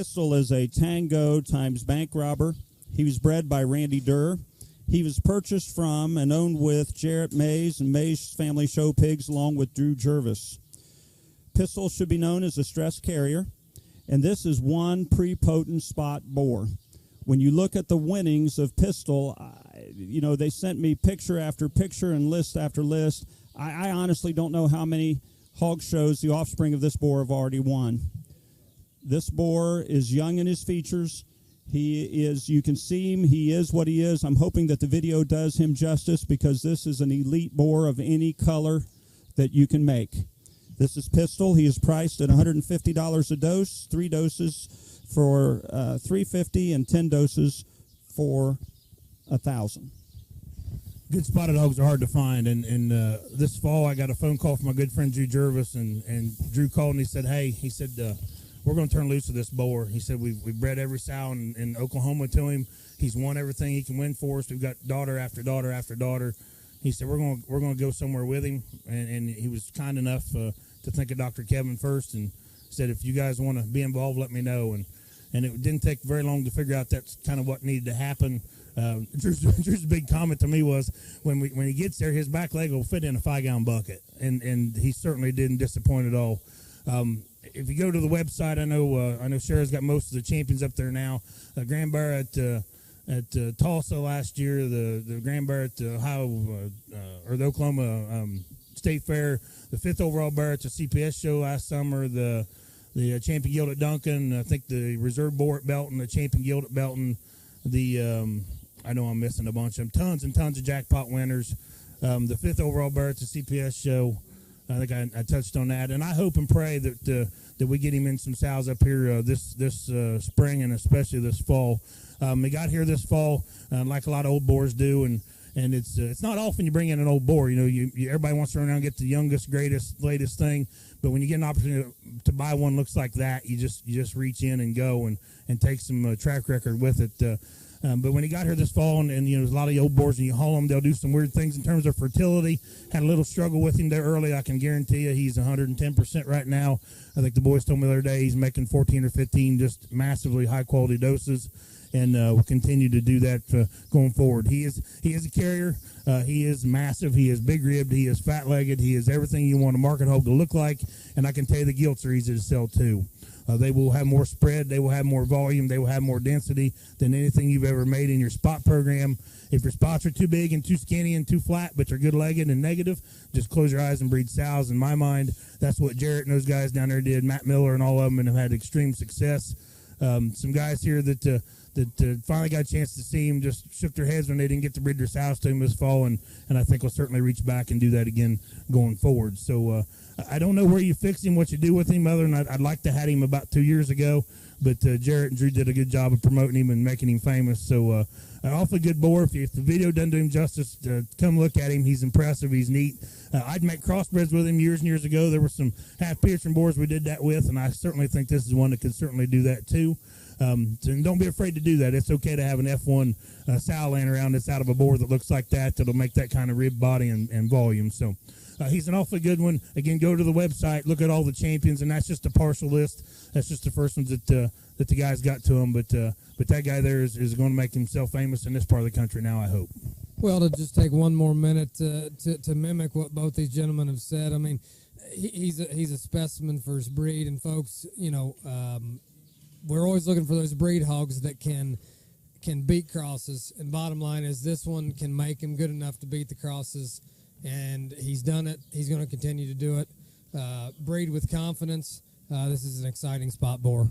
Pistol is a Tango times bank robber. He was bred by Randy Durr. He was purchased from and owned with Jarrett Mays and Mays Family Show Pigs along with Drew Jervis. Pistol should be known as a stress carrier, and this is one prepotent spot boar. When you look at the winnings of Pistol, they sent me picture after picture and list after list. I honestly don't know how many hog shows the offspring of this boar have already won. This boar is young in his features. He is, you can see him, he is what he is. I'm hoping that the video does him justice because this is an elite boar of any color that you can make. This is Pistol. He is priced at $150 a dose, 3 doses for $350 and 10 doses for $1,000. Good spotted hogs are hard to find, and this fall I got a phone call from my good friend Drew Jervis, and Drew called and he said, hey, we're going to turn loose of this boar. He said, we bred every sow in Oklahoma to him. He's won everything he can win for us. We've got daughter after daughter after daughter. He said, we're going to go somewhere with him. And he was kind enough to think of Dr. Kevin first and said, if you guys want to be involved, let me know. And it didn't take very long to figure out that's kind of what needed to happen. Drew's big comment to me was when he gets there, his back leg will fit in a 5-gallon bucket. And he certainly didn't disappoint at all. If you go to the website, I know Sharrett's got most of the champions up there now. Grand Bear at Tulsa last year, the Grand Bear at Ohio or the Oklahoma State Fair, the 5th overall bear at the CPS show last summer, the champion guild at Duncan, I think the reserve boar at Belton, the champion guild at Belton, I know I'm missing a bunch of them, tons and tons of jackpot winners, the 5th overall bear at the CPS show. I think I touched on that, and I hope and pray that we get him in some sows up here this spring and especially this fall. He got here this fall, like a lot of old boars do, and it's not often you bring in an old boar. Everybody wants to run around and get the youngest, greatest, latest thing, but when you get an opportunity to buy one looks like that, you just reach in and go and take some track record with it. But when he got here this fall, and there's a lot of old boars, and you haul them, they'll do some weird things in terms of fertility. Had a little struggle with him there early. I can guarantee you he's 110% right now. I think the boys told me the other day he's making 14 or 15 just massively high-quality doses, and will continue to do that going forward. He is a carrier. He is massive. He is big-ribbed. He is fat-legged. He is everything you want a market hog to look like, and I can tell you the gilts are easy to sell, too. They will have more spread. They will have more volume. They will have more density than anything you've ever made in your spot program. If your spots are too big and too skinny and too flat, but they're good-legged and negative, just close your eyes and breed sows. In my mind, that's what Jarrett and those guys down there did, Matt Miller and all of them, and have had extreme success. Some guys here that finally got a chance to see him just shook their heads when they didn't get to breed their sows to him this fall, and I think we'll certainly reach back and do that again going forward. So I don't know where you fix him, what you do with him, other than I'd like to have him about 2 years ago, but Jarrett and Drew did a good job of promoting him and making him famous. So an awfully good boar. If the video doesn't do him justice, come look at him. He's impressive. He's neat. I'd make crossbreds with him years and years ago. There were some half-Pearson boars we did that with, and I certainly think this is one that could certainly do that too. And don't be afraid to do that. It's okay to have an F1 sow laying around that's out of a boar that looks like that, that'll make that kind of rib body and volume. So he's an awfully good one. Again, go to the website, look at all the champions, and that's just a partial list. That's just the first ones that the guys got to him. But that guy there is going to make himself famous in this part of the country now, I hope. Well, to just take one more minute to mimic what both these gentlemen have said, I mean, he's a specimen for his breed, and folks, we're always looking for those breed hogs that can beat crosses. And bottom line is this one can make him good enough to beat the crosses, and he's done it. He's going to continue to do it. Breed with confidence. This is an exciting spot boar.